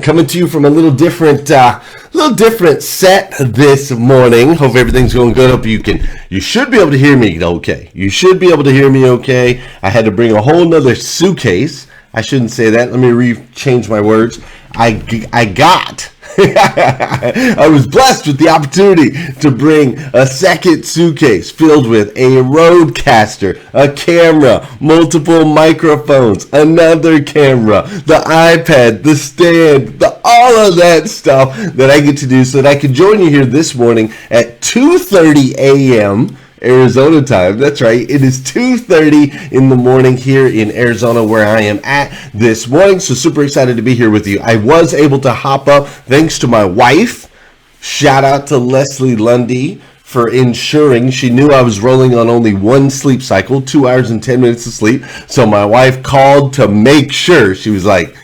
coming to you from a little different set this morning. Hope everything's going good. Hope you should be able to hear me okay. You should be able to hear me okay. I had to bring a whole nother suitcase. I shouldn't say that. Let me change my words. I was blessed with the opportunity to bring a second suitcase filled with a roadcaster, a camera, multiple microphones, another camera, the iPad, the stand, all of that stuff that I get to do so that I can join you here this morning at 2:30 a.m. Arizona time. That's right. It is 2:30 in the morning here in Arizona where I am at this morning. So super excited to be here with you. I was able to hop up thanks to my wife. Shout out to Leslie Lundy for ensuring. She knew I was rolling on only one sleep cycle, 2 hours and 10 minutes of sleep. So my wife called to make sure. She was like,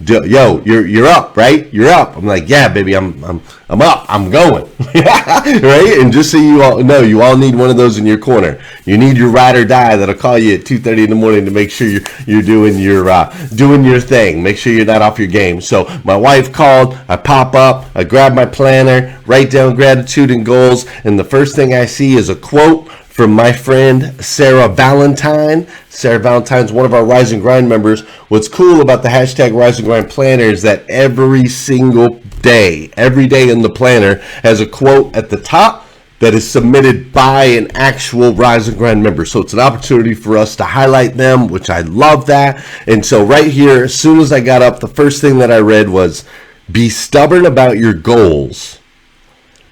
yo, you're up, right? You're up. I'm like, yeah, baby, I'm up. I'm going. Right? And just so you all know, you all need one of those in your corner. You need your ride or die that'll call you at 2:30 in the morning to make sure you're doing your thing. Make sure you're not off your game. So my wife called. I pop up. I grab my planner, write down gratitude and goals, and the first thing I see is a quote from my friend Sarah Valentine. Sarah Valentine's one of our Rise and Grind members. What's cool about the hashtag Rise and Grind planner is that every single day, every day in the planner has a quote at the top that is submitted by an actual Rise and Grind member. So it's an opportunity for us to highlight them, which I love that. And so right here, as soon as I got up, the first thing that I read was, be stubborn about your goals,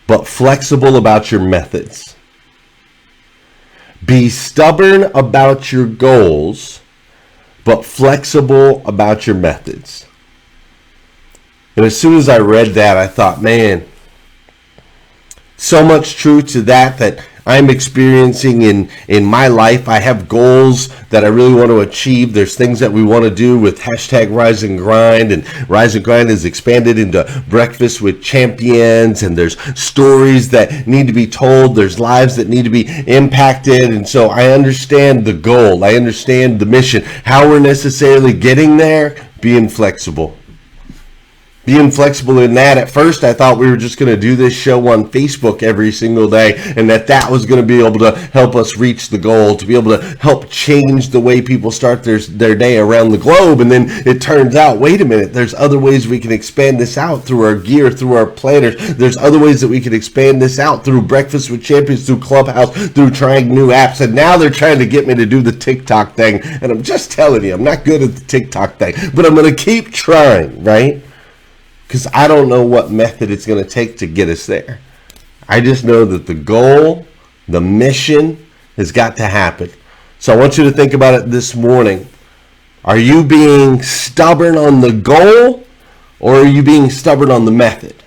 but flexible about your methods. Be stubborn about your goals, but flexible about your methods. And as soon as I read that, I thought, man, so much truth to that I'm experiencing in my life. I have goals that I really want to achieve. There's things that we want to do with hashtag Rise and Grind, and Rise and Grind is expanded into Breakfast with Champions, and there's stories that need to be told. There's lives that need to be impacted. And so I understand the goal. I understand the mission. How we're necessarily getting there, being flexible. Being flexible in that. At first, I thought we were just going to do this show on Facebook every single day, and that was going to be able to help us reach the goal, to be able to help change the way people start their day around the globe. And then it turns out, wait a minute, there's other ways we can expand this out through our gear, through our planners. There's other ways that we can expand this out through Breakfast with Champions, through Clubhouse, through trying new apps. And now they're trying to get me to do the TikTok thing. And I'm just telling you, I'm not good at the TikTok thing, but I'm going to keep trying, right? Because I don't know what method it's going to take to get us there. I just know that the goal, the mission has got to happen. So I want you to think about it this morning. Are you being stubborn on the goal, or are you being stubborn on the method?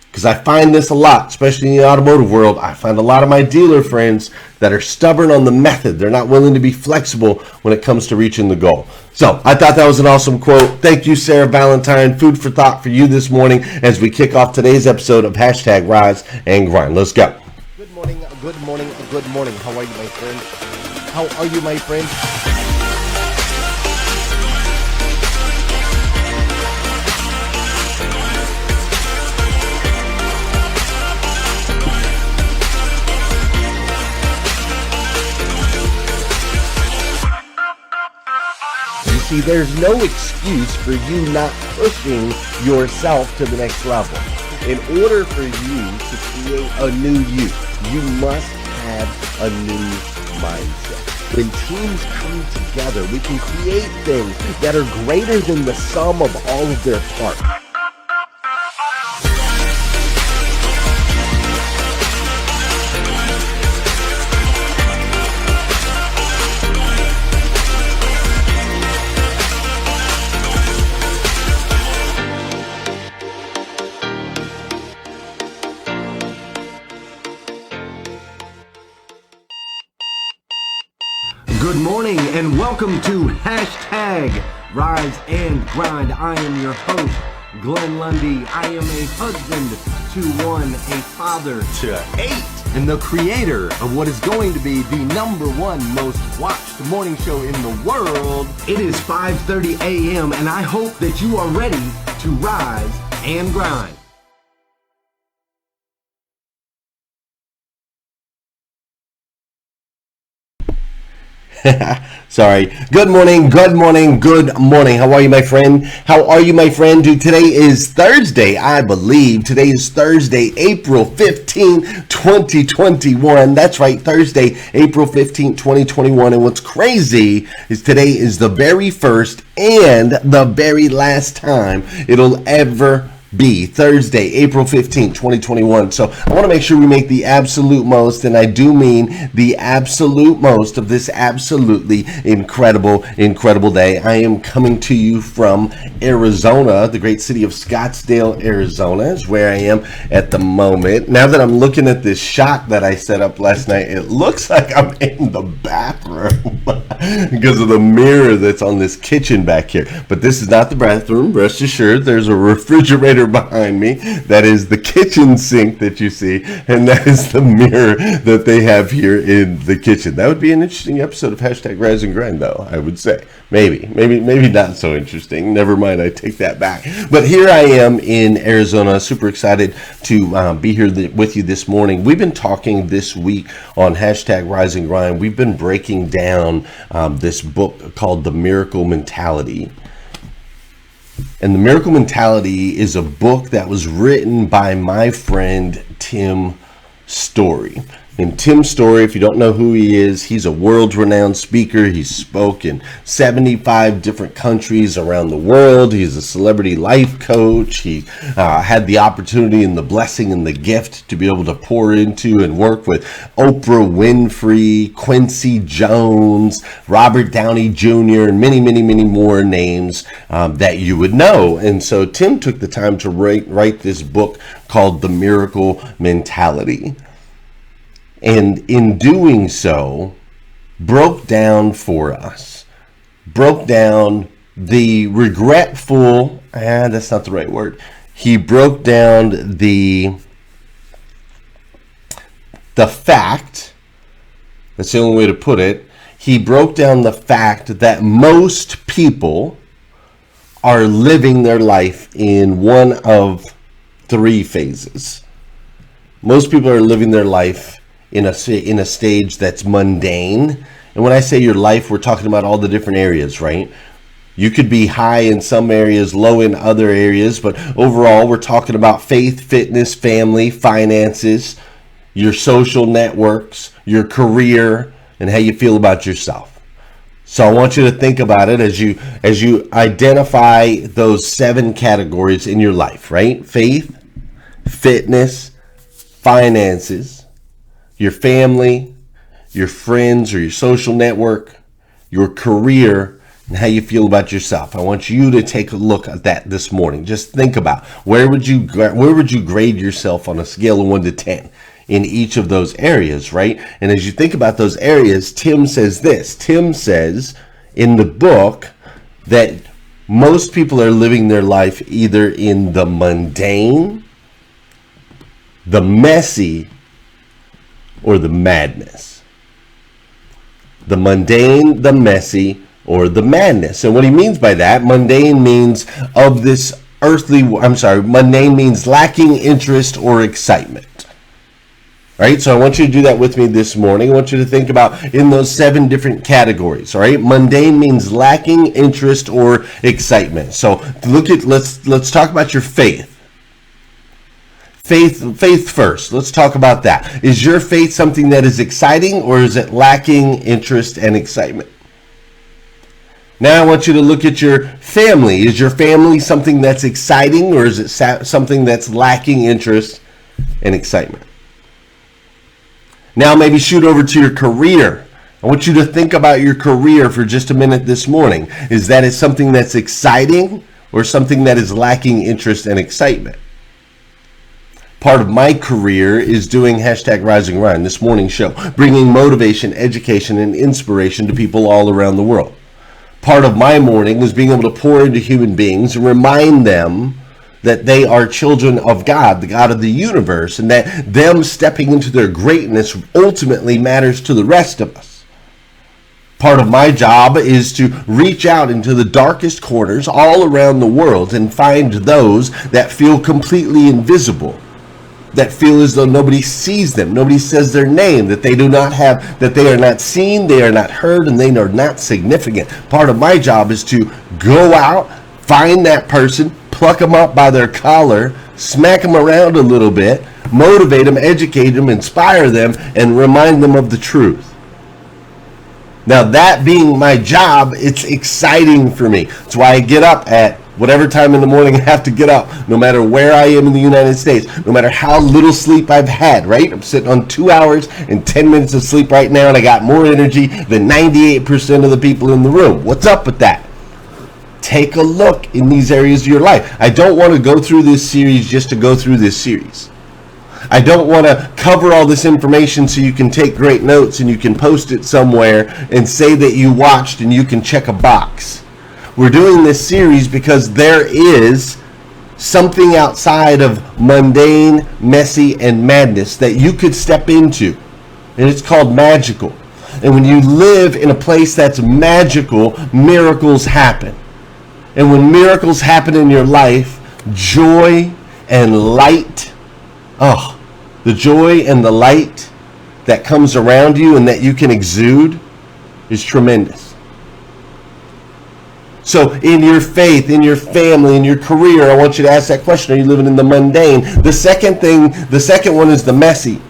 Because I find this a lot, especially in the automotive world. I find a lot of my dealer friends that are stubborn on the method. They're not willing to be flexible when it comes to reaching the goal. So I thought that was an awesome quote. Thank you, Sarah Valentine. Food for thought for you this morning as we kick off today's episode of hashtag Rise and Grind. Let's go. Good morning, good morning, good morning. How are you, my friend? How are you, my friend? See, there's no excuse for you not pushing yourself to the next level. In order for you to create a new you must have a new mindset. When teams come together, we can create things that are greater than the sum of all of their parts. Good morning and welcome to hashtag Rise and Grind. I am your host, Glenn Lundy. I am a husband to one, a father to 8, and the creator of what is going to be the #1 most watched morning show in the world. It is 5:30 a.m. and I hope that you are ready to Rise and Grind. Sorry. Good morning. How are you, my friend? Dude, today is Thursday, I believe. Today is Thursday, April 15, 2021. That's right, Thursday, April 15, 2021. And what's crazy is today is the very first and the very last time it'll ever be Thursday, April 15th, 2021. So I want to make sure we make the absolute most, and I do mean the absolute most of this absolutely incredible day. I am coming to you from Arizona, the great city of Scottsdale, Arizona is where I am at the moment. Now that I'm looking at this shot that I set up last night, it looks like I'm in the bathroom because of the mirror that's on this kitchen back here. But this is not the bathroom. Rest assured, there's a refrigerator behind me. That is the kitchen sink that you see, and that is the mirror that they have here in the kitchen. That would be an interesting episode of hashtag Rise and Grind, though, I would say. Maybe not so interesting. Never mind, I take that back. But here I am in Arizona, super excited to be here with you this morning. We've been talking this week on hashtag Rise and Grind. We've been breaking down this book called The Miracle Mentality. And The Miracle Mentality is a book that was written by my friend Tim Storey. And Tim Storey, if you don't know who he is, he's a world-renowned speaker. He's spoken 75 different countries around the world. He's a celebrity life coach. He had the opportunity and the blessing and the gift to be able to pour into and work with Oprah Winfrey, Quincy Jones, Robert Downey Jr., and many more names that you would know. And so Tim took the time to write this book called The Miracle Mentality. And in doing so, broke down the regretful, that's not the right word. He broke down the fact, that's the only way to put it. He broke down the fact that most people are living their life in one of three phases. Most people are living their life in a stage that's mundane. And when I say your life, we're talking about all the different areas, right? You could be high in some areas, low in other areas, but overall we're talking about faith, fitness, family, finances, your social networks, your career, and how you feel about yourself. So I want you to think about it as you identify those 7 categories in your life, right? Faith, fitness, finances, your family, your friends or your social network, your career, and how you feel about yourself. I want you to take a look at that this morning. Just think about where would you grade yourself on a scale of 1 to 10 in each of those areas, right? And as you think about those areas, Tim says this. Tim says in the book that most people are living their life either in the mundane, the messy, or the madness. The mundane, the messy, or the madness. And what he means by that, mundane means mundane means lacking interest or excitement. Right? So I want you to do that with me this morning. I want you to think about in those 7 different categories. All right? Mundane means lacking interest or excitement. So let's talk about your faith. Faith first. Let's talk about that. Is your faith something that is exciting, or is it lacking interest and excitement? Now I want you to look at your family. Is your family something that's exciting, or is it something that's lacking interest and excitement? Now maybe shoot over to your career. I want you to think about your career for just a minute this morning. Is that something that's exciting, or something that is lacking interest and excitement? Part of my career is doing hashtag Rise and Grind, this morning show, bringing motivation, education, and inspiration to people all around the world. Part of my morning is being able to pour into human beings and remind them that they are children of God, the God of the universe, and that them stepping into their greatness ultimately matters to the rest of us. Part of my job is to reach out into the darkest corners all around the world and find those that feel completely invisible, that feel as though nobody sees them, nobody says their name, that they do not have, that they are not seen, they are not heard, and they are not significant. Part of my job is to go out, find that person, pluck them up by their collar, smack them around a little bit, motivate them, educate them, inspire them, and remind them of the truth. Now, that being my job, it's exciting for me. That's why I get up at whatever time in the morning I have to get up, no matter where I am in the United States, no matter how little sleep I've had, right? I'm sitting on 2 hours and 10 minutes of sleep right now, and I got more energy than 98% of the people in the room. What's up with that? Take a look in these areas of your life. I don't want to go through this series just to go through this series. I don't want to cover all this information so you can take great notes and you can post it somewhere and say that you watched and you can check a box. We're doing this series because there is something outside of mundane, messy, and madness that you could step into. And it's called magical. And when you live in a place that's magical, miracles happen. And when miracles happen in your life, joy and light, the joy and the light that comes around you and that you can exude is tremendous. So in your faith, in your family, in your career, I want you to ask that question: are you living in the mundane? The second one is the messy.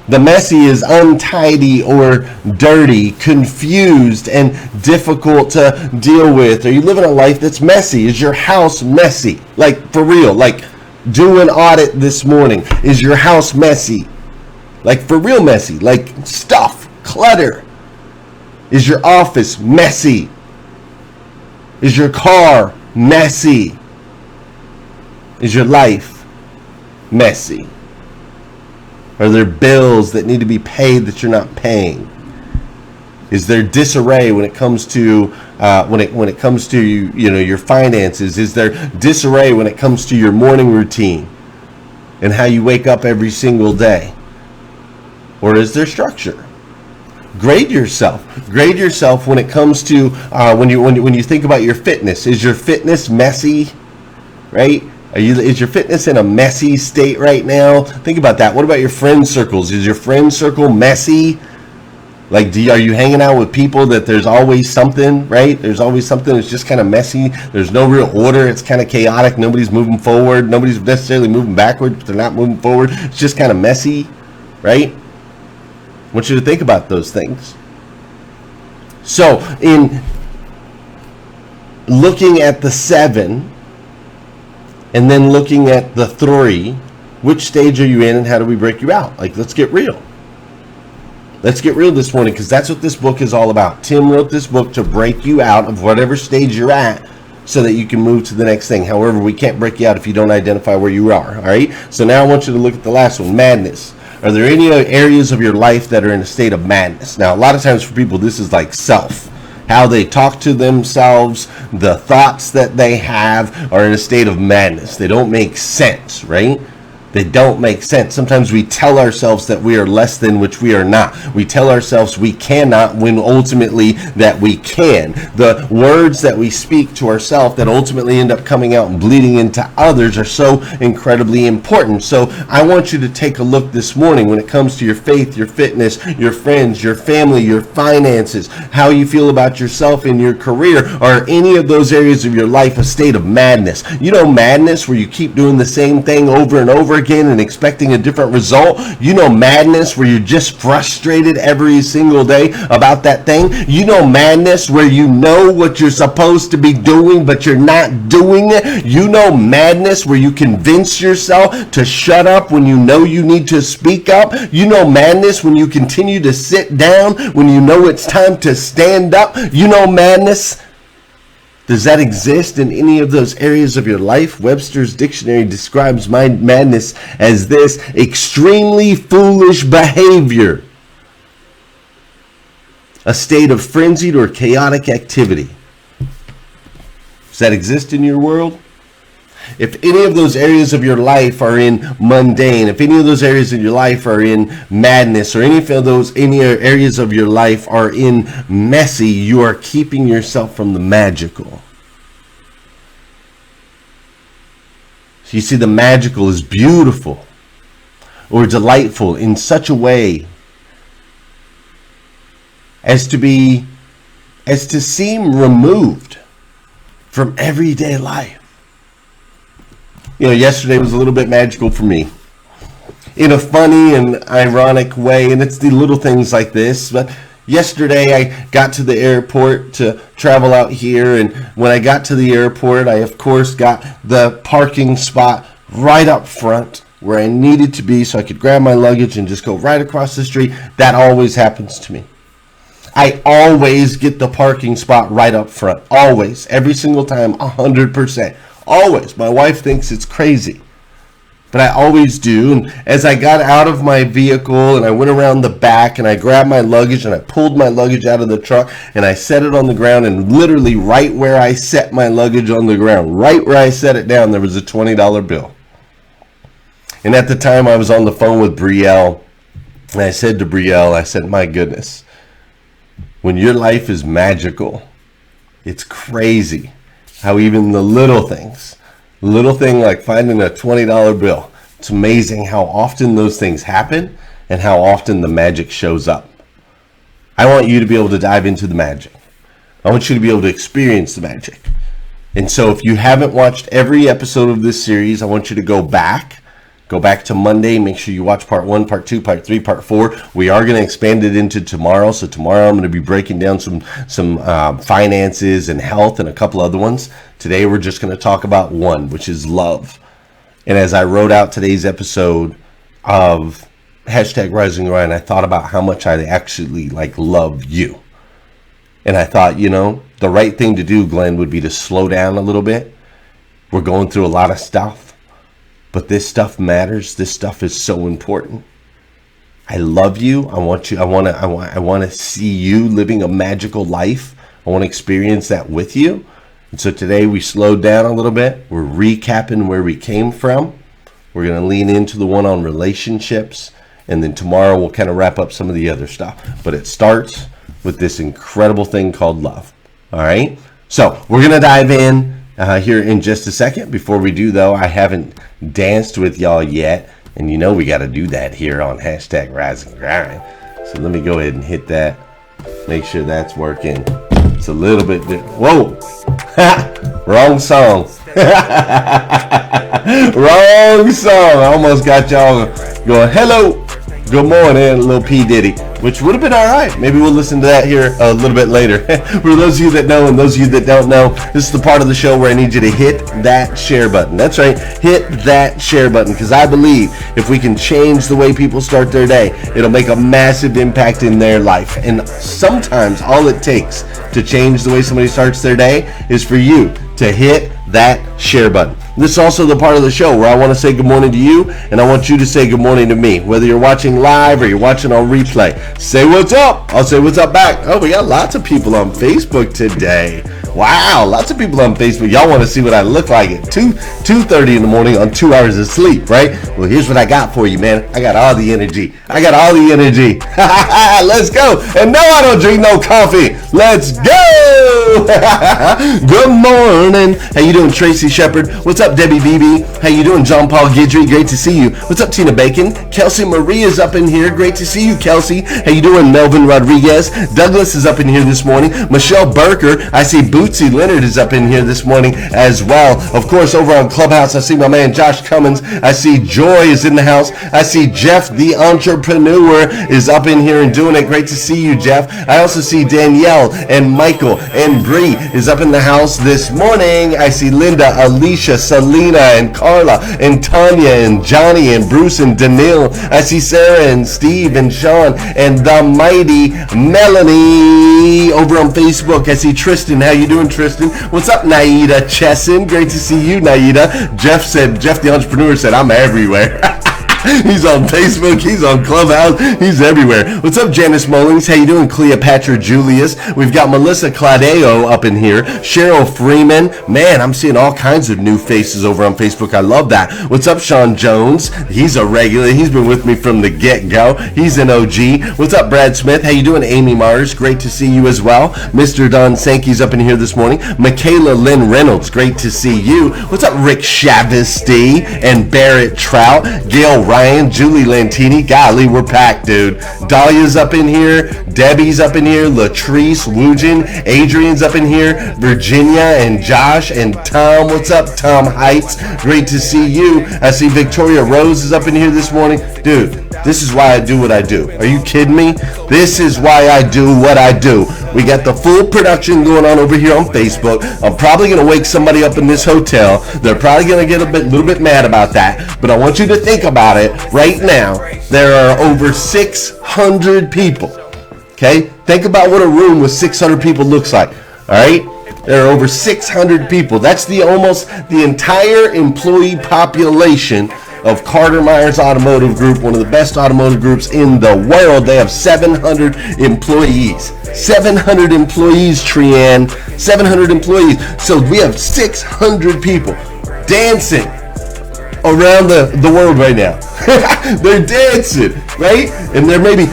The messy is untidy or dirty, confused, and difficult to deal with. Are you living a life that's messy? Is your house messy? Like, for real, like, do an audit this morning. Is your house messy? Like, for real messy. Like, stuff, clutter. Is your office messy? Is your car messy? Is your life messy? Are there bills that need to be paid that you're not paying? Is there disarray when it comes to when it comes to your finances? Is there disarray when it comes to your morning routine and how you wake up every single day? Or is there structure? Grade yourself. Grade yourself when it comes to when you think about your fitness. Is your fitness messy? Right? Is your fitness in a messy state right now? Think about that. What about your friend circles? Is your friend circle messy? Like, are you hanging out with people that there's always something, right? There's always something that's just kind of messy. There's no real order. It's kind of chaotic. Nobody's moving forward. Nobody's necessarily moving backward, but they're not moving forward. It's just kind of messy, right? I want you to think about those things. So, in looking at the 7 and then looking at the 3, which stage are you in and how do we break you out? Like, let's get real. Let's get real this morning, because that's what this book is all about. Tim wrote this book to break you out of whatever stage you're at so that you can move to the next thing. However, we can't break you out if you don't identify where you are, all right? So now I want you to look at the last one, madness. Are there any areas of your life that are in a state of madness? Now, a lot of times for people, this is like self. How they talk to themselves, the thoughts that they have are in a state of madness. They don't make sense, right? They don't make sense. Sometimes we tell ourselves that we are less than, which we are not. We tell ourselves we cannot when ultimately that we can. The words that we speak to ourselves that ultimately end up coming out and bleeding into others are so incredibly important. So I want you to take a look this morning when it comes to your faith, your fitness, your friends, your family, your finances, how you feel about yourself in your career. Are any of those areas of your life a state of madness? You know, madness where you keep doing the same thing over and over again and expecting a different result. You know, madness where you're just frustrated every single day about that thing. You know, madness where you know what you're supposed to be doing but you're not doing it. You know, madness where you convince yourself to shut up when you know you need to speak up. You know, madness when you continue to sit down when you know it's time to stand up. You know, madness. Does that exist in any of those areas of your life? Webster's dictionary describes madness as this: extremely foolish behavior, a state of frenzied or chaotic activity. Does that exist in your world? If any of those areas of your life are in mundane, if any of those areas of your life are in madness, or any areas of your life are in messy, you are keeping yourself from the magical. So you see, the magical is beautiful or delightful in such a way as to seem removed from everyday life. Yesterday was a little bit magical for me in a funny and ironic way, and it's the little things like this. But yesterday I got to the airport to travel out here, and when I got to the airport, I of course got the parking spot right up front where I needed to be so I could grab my luggage and just go right across the street. That always happens to me. I always get the parking spot right up front. Always. Every single time. 100%. Always. My wife thinks it's crazy, but I always do. And as I got out of my vehicle and I went around the back and I grabbed my luggage and I pulled my luggage out of the truck and I set it on the ground, and literally right where I set my luggage on the ground, right where I set it down, there was a $20 bill. And at the time I was on the phone with Brielle, and I said to Brielle, I said, my goodness, when your life is magical, it's crazy how even the little thing like finding a $20 bill, it's amazing how often those things happen and how often the magic shows up. I want you to be able to dive into the magic. I want you to be able to experience the magic. And so if you haven't watched every episode of this series, I want you to go back to Monday. Make sure you watch part 1, part 2, part 3, part 4. We are going to expand it into tomorrow. So tomorrow I'm going to be breaking down some finances and health and a couple other ones. Today we're just going to talk about one, which is love. And as I wrote out today's episode of #RiseAndGrind, I thought about how much I actually love you. And I thought, the right thing to do, Glenn, would be to slow down a little bit. We're going through a lot of stuff. But this stuff matters. This stuff is so important. I love you. I want to see you living a magical life. I want to experience that with you. And so today we slowed down a little bit. We're recapping where we came from. We're going to lean into the one on relationships. And then tomorrow we'll kind of wrap up some of the other stuff. But it starts with this incredible thing called love. All right? So we're going to dive in here in just a second. Before we do, though, I haven't danced with y'all yet, and we got to do that here on #RiseAndGrind. So let me go ahead and hit that, make sure that's working. It's a little bit whoa. Wrong song. Wrong song. I almost got y'all going, hello, good morning, little P. Diddy, which would have been all right. Maybe we'll listen to that here a little bit later. For those of you that know and those of you that don't know, this is the part of the show where I need you to hit that share button. That's right, hit that share button, because I believe if we can change the way people start their day, it'll make a massive impact in their life. And sometimes all it takes to change the way somebody starts their day is for you to hit that share button. This is also the part of the show where I want to say good morning to you, and I want you to say good morning to me. Whether you're watching live or you're watching on replay, say what's up. I'll say what's up back. Oh, we got lots of people on Facebook today. Wow, lots of people on Facebook. Y'all want to see what I look like at 2:30 in the morning on 2 hours of sleep, right? Well, here's what I got for you, man. I got all the energy. Let's go. And no, I don't drink no coffee. Let's go. Good morning. How you doing, Tracy Shepard? What's up, Debbie Beebe? How you doing, John Paul Guidry? Great to see you. What's up, Tina Bacon? Kelsey Marie is up in here. Great to see you, Kelsey. How you doing, Melvin Rodriguez? Douglas is up in here this morning. Michelle Burker. I see Bootsy Leonard is up in here this morning as well. Of course, over on Clubhouse, I see my man Josh Cummins. I see Joy is in the house. I see Jeff the Entrepreneur is up in here and doing it. Great to see you, Jeff. I also see Danielle and Michael and Bree is up in the house this morning. I see Linda, Alicia, Selena, and Carla, and Tanya, and Johnny, and Bruce, and Danil. I see Sarah, and Steve, and Sean, and the mighty Melanie over on Facebook. I see Tristan. How you doing, Tristan? What's up, Naida Chesson? Great to see you, Naida. Jeff the Entrepreneur said, I'm everywhere. He's on Facebook. He's on Clubhouse. He's everywhere. What's up, Janice Mullings? How you doing, Cleopatra Julius? We've got Melissa Cladeo up in here. Cheryl Freeman. Man, I'm seeing all kinds of new faces over on Facebook. I love that. What's up, Sean Jones? He's a regular. He's been with me from the get-go. He's an OG. What's up, Brad Smith? How you doing, Amy Mars? Great to see you as well. Mr. Don Sankey's up in here this morning. Michaela Lynn Reynolds. Great to see you. What's up, Rick Shavesty and Barrett Trout? Gail Ryan, Julie Lantini. Golly, we're packed, dude. Dahlia's up in here. Debbie's up in here. Latrice Wugin. Adrian's up in here. Virginia and Josh and Tom. What's up, Tom Heights? Great to see you. I see Victoria Rose is up in here this morning. Dude, this is why I do what I do. Are you kidding me? This is why I do what I do. We got the full production going on over here on Facebook. I'm probably going to wake somebody up in this hotel. They're probably going to get a little bit mad about that. But I want you to think about it right now. There are over 600 people. Okay? Think about what a room with 600 people looks like. All right? There are over 600 people. That's almost the entire employee population of Carter Myers Automotive Group, one of the best automotive groups in the world. They have 700 employees. 700 employees, Trianne. 700 employees. So we have 600 people dancing around the world right now. They're dancing, right? And maybe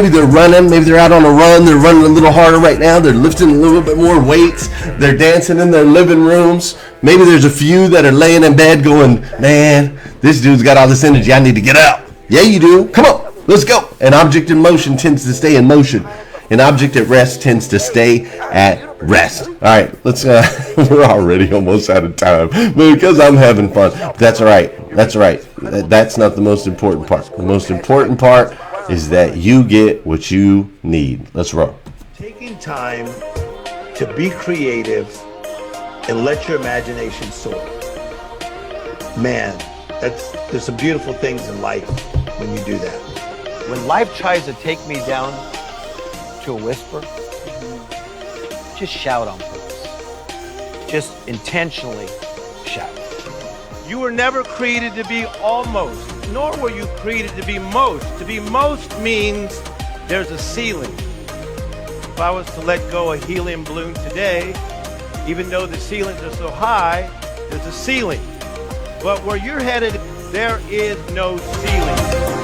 they're running, maybe they're out on a run, they're running a little harder right now, they're lifting a little bit more weights, they're dancing in their living rooms. Maybe there's a few that are laying in bed going, man, this dude's got all this energy, I need to get up. Yeah, you do. Come on, let's go. An object in motion tends to stay in motion. An object at rest tends to stay at rest. All right, let's. We're already almost out of time, but because I'm having fun. That's all right. That's all right. That's not the most important part. The most important part is that you get what you need. Let's roll. Taking time to be creative and let your imagination soar. Man, there's some beautiful things in life when you do that. When life tries to take me down to a whisper, just shout on purpose. Just intentionally shout. You were never created to be almost, nor were you created to be most. To be most means there's a ceiling. If I was to let go a helium balloon today, even though the ceilings are so high, there's a ceiling. But where you're headed, there is no ceiling.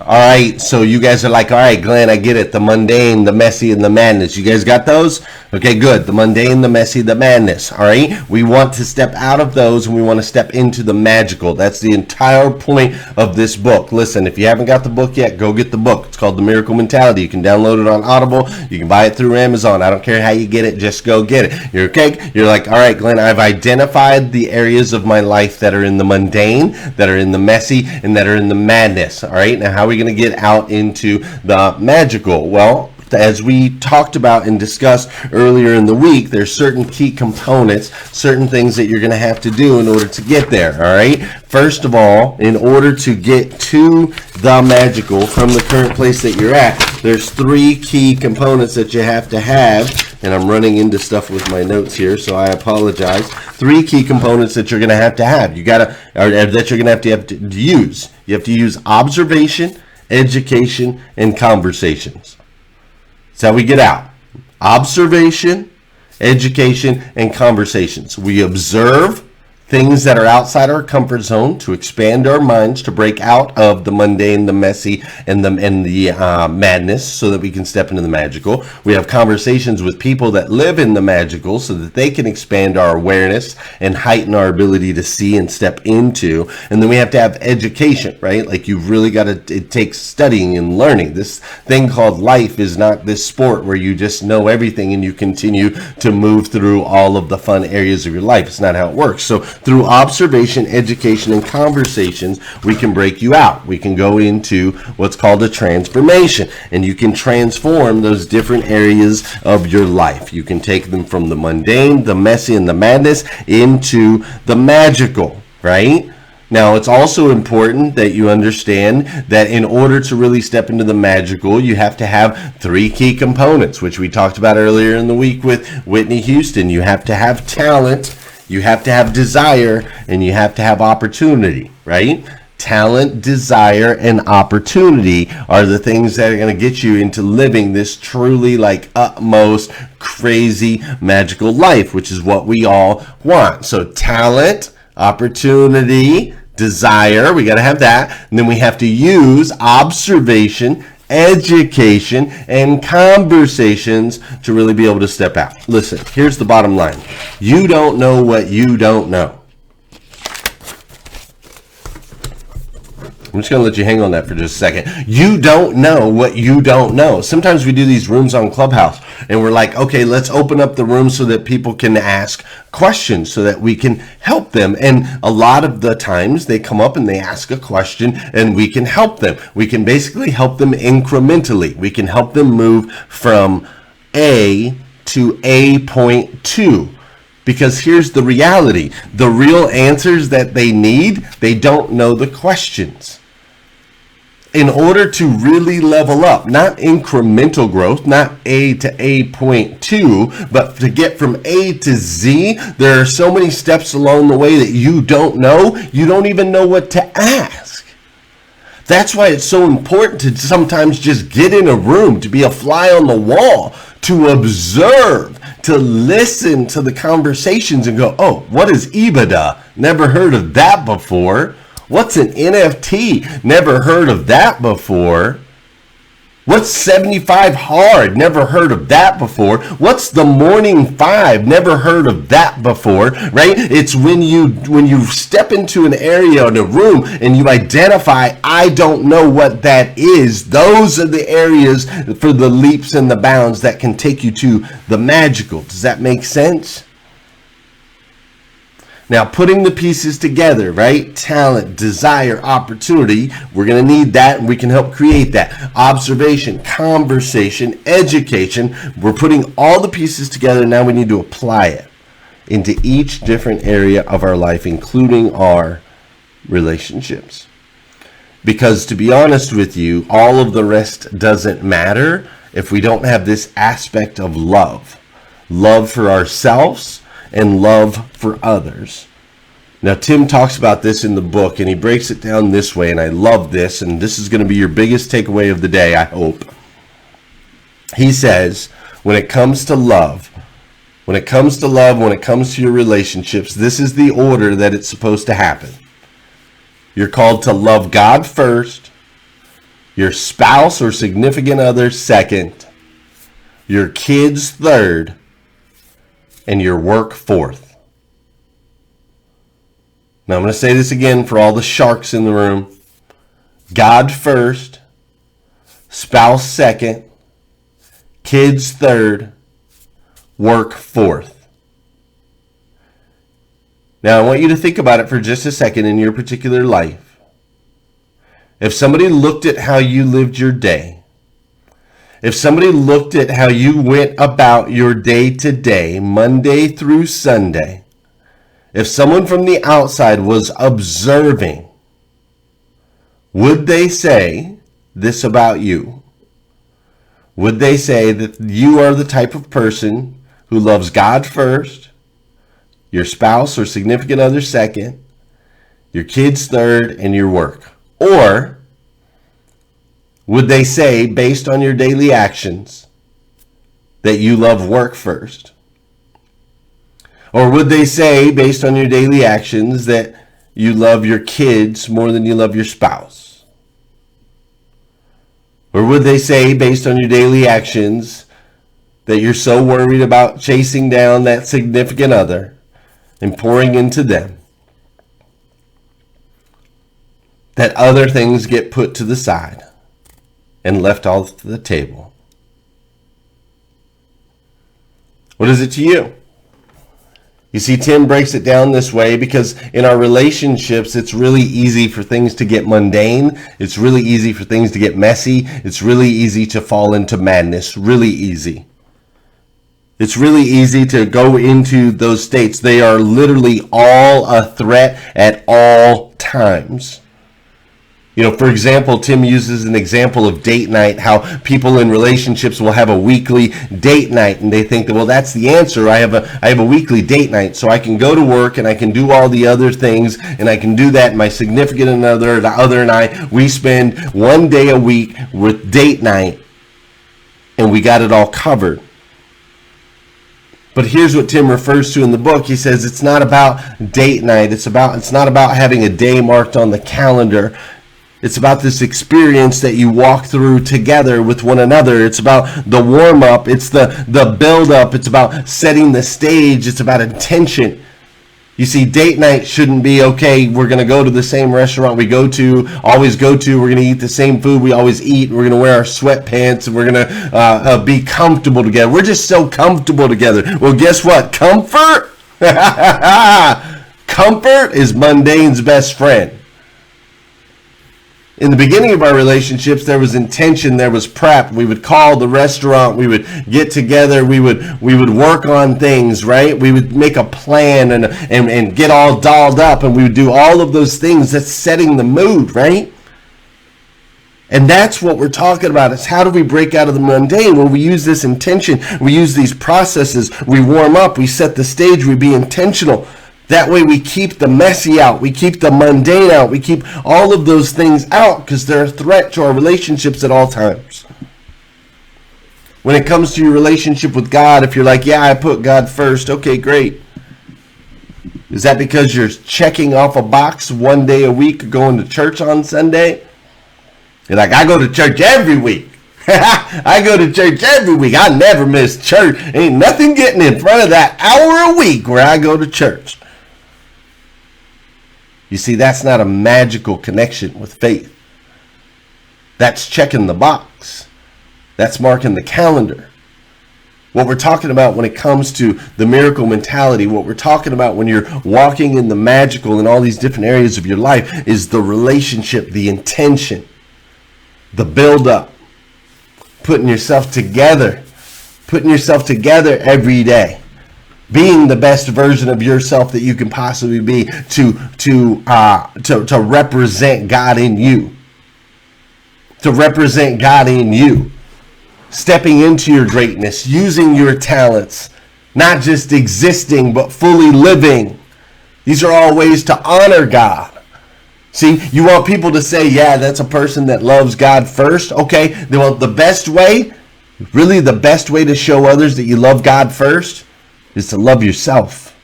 All right, so you guys are like, all right, Glenn, I get it. The mundane, the messy, and the madness. You guys got those? Okay, good. The mundane, the messy, the madness. All right? We want to step out of those and we want to step into the magical. That's the entire point of this book. Listen, if you haven't got the book yet, go get the book. It's called The Miracle Mentality. You can download it on Audible. You can buy it through Amazon. I don't care how you get it. Just go get it. You're okay? You're like, all right, Glenn, I've identified the areas of my life that are in the mundane, that are in the messy, and that are in the madness. All right? Now, how are we going to get out into the magical? Well, as we talked about and discussed earlier in the week, there's certain key components, certain things that you're going to have to do in order to get there, all right? First of all, in order to get to the magical from the current place that you're at, there's three key components that you have to have, and I'm running into stuff with my notes here, so I apologize. Three key components that you're going to have. You got to, or that you're going to have to use. You have to use observation, education, and conversations. That's how we get out. Observation, education, and conversations. We observe things that are outside our comfort zone to expand our minds, to break out of the mundane, the messy, and the madness so that we can step into the magical. We have conversations with people that live in the magical so that they can expand our awareness and heighten our ability to see and step into. And then we have to have education, right? Like you've really got to, it takes studying and learning. This thing called life is not this sport where you just know everything and you continue to move through all of the fun areas of your life. It's not how it works. So through observation, education, and conversations, we can break you out. We can go into what's called a transformation, and you can transform those different areas of your life. You can take them from the mundane, the messy, and the madness into the magical, right? Now, it's also important that you understand that in order to really step into the magical, you have to have 3 key components, which we talked about earlier in the week with Whitney Houston. You have to have talent, you have to have desire, and you have to have opportunity, right? Talent, desire, and opportunity are the things that are going to get you into living this truly like utmost crazy magical life, which is what we all want. So talent, opportunity, desire, we got to have that. And then we have to use observation, education, and conversations to really be able to step out. Listen, here's the bottom line. You don't know what you don't know. I'm just going to let you hang on that for just a second. You don't know what you don't know. Sometimes we do these rooms on Clubhouse and we're like, okay, let's open up the room so that people can ask questions so that we can help them. And a lot of the times they come up and they ask a question and we can help them. We can basically help them incrementally. We can help them move from A to A.2. Because here's the reality. The real answers that they need, they don't know the questions. In order to really level up, not incremental growth, not A to A.2, but to get from A to Z, there are so many steps along the way that you don't know. You don't even know what to ask. That's why it's so important to sometimes just get in a room, to be a fly on the wall, to observe, to listen to the conversations and go, oh, what is EBITDA? Never heard of that before. What's an NFT? Never heard of that before. What's 75 hard? Never heard of that before. What's the morning 5? Never heard of that before, right? It's when you step into an area in a room and you identify, I don't know what that is. Those are the areas for the leaps and the bounds that can take you to the magical. Does that make sense? Now, putting the pieces together, right? Talent, desire, opportunity. We're going to need that, and we can help create that. Observation, conversation, education. We're putting all the pieces together. Now we need to apply it into each different area of our life, including our relationships. Because to be honest with you, all of the rest doesn't matter if we don't have this aspect of love. Love for ourselves and love for others. Now, Tim talks about this in the book, and he breaks it down this way, and I love this, and this is going to be your biggest takeaway of the day, I hope. He says, when it comes to love, when it comes to your relationships, this is the order that it's supposed to happen. You're called to love God first, your spouse or significant other second, your kids third, and your work fourth. Now I'm going to say this again for all the sharks in the room. God first, spouse second, kids third, work fourth. Now I want you to think about it for just a second in your particular life. If somebody looked at how you lived your day, if somebody looked at how you went about your day to day, Monday through Sunday, if someone from the outside was observing, would they say this about you? Would they say that you are the type of person who loves God first, your spouse or significant other second, your kids third, and your work? Or would they say, based on your daily actions, that you love work first? Or would they say, based on your daily actions, that you love your kids more than you love your spouse? Or would they say, based on your daily actions, that you're so worried about chasing down that significant other and pouring into them, that other things get put to the side and left off the table? What is it to you? You see, Tim breaks it down this way because in our relationships, it's really easy for things to get mundane. It's really easy for things to get messy. It's really easy to fall into madness. Really easy. It's really easy to go into those states. They are literally all a threat at all times. times. You know, for example, Tim uses an example of date night, how people in relationships will have a weekly date night, and they think that, well, that's the answer. I have a weekly date night, so I can go to work and I can do all the other things, and I can do that. And my significant other and I, we spend one day a week with date night, and we got it all covered. But here's what Tim refers to in the book. He says it's not about date night. It's not about having a day marked on the calendar. It's about this experience that you walk through together with one another. It's about the warm-up. It's the build-up. It's about setting the stage. It's about intention. You see, date night shouldn't be, okay, we're going to go to the same restaurant we always go to. We're going to eat the same food we always eat. We're going to wear our sweatpants, and we're going to be comfortable together. We're just so comfortable together. Well, guess what? Comfort? Comfort is mundane's best friend. In the beginning of our relationships, there was intention, there was prep. We would call the restaurant, we would get together, we would work on things, right? We would make a plan and get all dolled up, and we would do all of those things. That's setting the mood, right? And that's what we're talking about. Is how do we break out of the mundane? Well, we use this intention, we use these processes, we warm up, we set the stage, we be intentional. That way we keep the messy out, we keep the mundane out, we keep all of those things out because they're a threat to our relationships at all times. When it comes to your relationship with God, if you're like, yeah, I put God first, okay, great. Is that because you're checking off a box one day a week, going to church on Sunday? You're like, I go to church every week. I go to church every week. I never miss church. Ain't nothing getting in front of that hour a week where I go to church. You see, that's not a magical connection with faith. That's checking the box. That's marking the calendar. What we're talking about when it comes to the miracle mentality, what we're talking about when you're walking in the magical in all these different areas of your life is the relationship, the intention, the build-up, putting yourself together every day. Being the best version of yourself that you can possibly be to represent God in you. To represent God in you. Stepping into your greatness, using your talents, not just existing, but fully living. These are all ways to honor God. See, you want people to say, yeah, that's a person that loves God first. Okay, they want the best way, really the best way to show others that you love God first is to love yourself.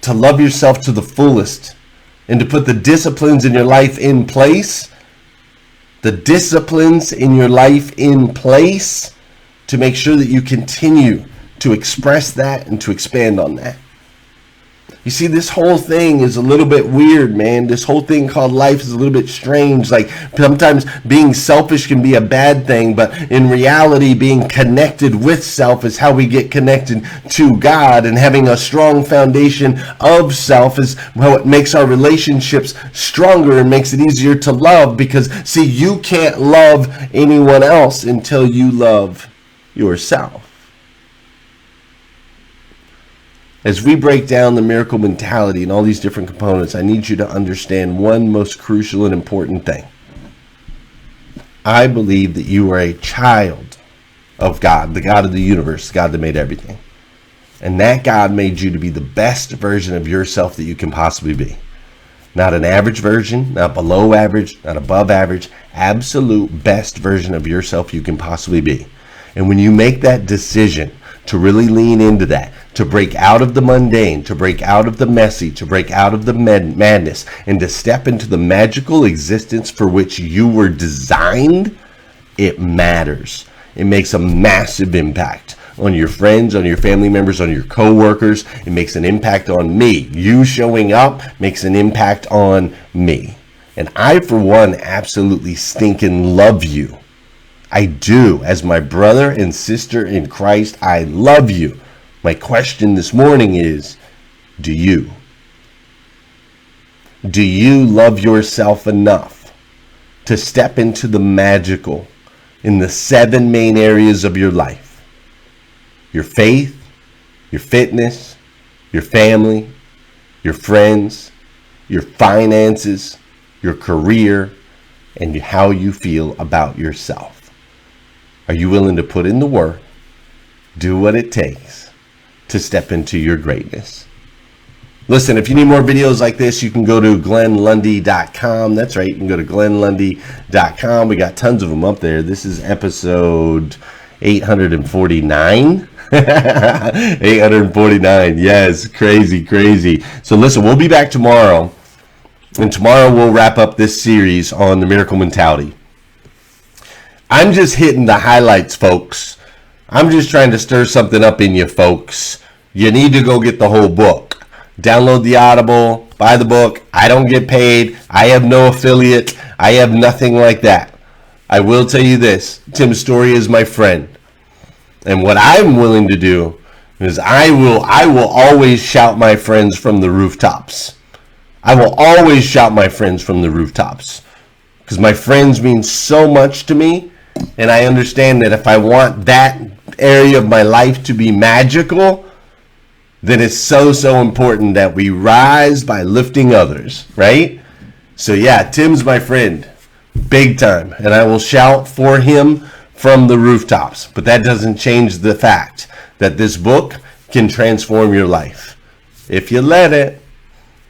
To love yourself to the fullest. And to put the disciplines in your life in place. The disciplines in your life in place to make sure that you continue to express that and to expand on that. You see, this whole thing is a little bit weird, man. This whole thing called life is a little bit strange. Like, sometimes being selfish can be a bad thing, but in reality, being connected with self is how we get connected to God. And having a strong foundation of self is how it makes our relationships stronger and makes it easier to love. Because, see, you can't love anyone else until you love yourself. As we break down the miracle mentality and all these different components, I need you to understand one most crucial and important thing. I believe that you are a child of God, the God of the universe, the God that made everything. And that God made you to be the best version of yourself that you can possibly be. Not an average version, not below average, not above average, absolute best version of yourself you can possibly be. And when you make that decision to really lean into that, to break out of the mundane, to break out of the messy, to break out of the madness, and to step into the magical existence for which you were designed, it matters. It makes a massive impact on your friends, on your family members, on your co-workers. It makes an impact on me. You showing up makes an impact on me. And I, for one, absolutely stinking love you. I do. As my brother and sister in Christ, I love you. My question this morning is, do you? Do you love yourself enough to step into the magical in the 7 main areas of your life? Your faith, your fitness, your family, your friends, your finances, your career, and how you feel about yourself. Are you willing to put in the work, do what it takes to step into your greatness? Listen, if you need more videos like this, you can go to glennlundy.com. That's right, you can go to glennlundy.com. We got tons of them up there. This is episode 849. 849, yes, crazy. So listen, we'll be back tomorrow, and tomorrow we'll wrap up this series on the miracle mentality. I'm just hitting the highlights, folks. I'm just trying to stir something up in you, folks. You need to go get the whole book. Download the Audible, buy the book. I don't get paid. I have no affiliate. I have nothing like that. I will tell you this. Tim Story is my friend. And what I'm willing to do is I will always shout my friends from the rooftops. I will always shout my friends from the rooftops. Because my friends mean so much to me. And I understand that if I want that area of my life to be magical, then it's so important that we rise by lifting others, right? So yeah, Tim's my friend, big time. And I will shout for him from the rooftops. But that doesn't change the fact that this book can transform your life. If you let it.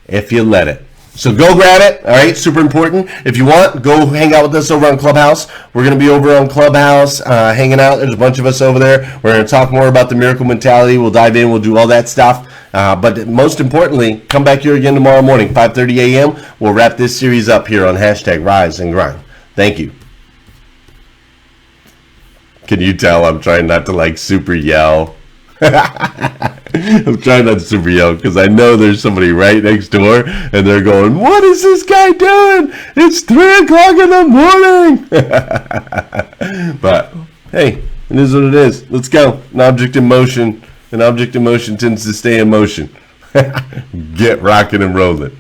If you let it. So go grab it, all right? Super important. If you want, go hang out with us over on Clubhouse. We're going to be over on Clubhouse hanging out. There's a bunch of us over there. We're going to talk more about the miracle mentality. We'll dive in. We'll do all that stuff. But most importantly, come back here again tomorrow morning, 5:30 a.m. We'll wrap this series up here on #RiseAndGrind. Thank you. Can you tell I'm trying not to super yell? I'm trying not to super yell because I know there's somebody right next door and they're going, what is this guy doing? It's 3 o'clock in the morning. But hey, it is what it is. Let's go. An object in motion tends to stay in motion. Get rocking and rolling.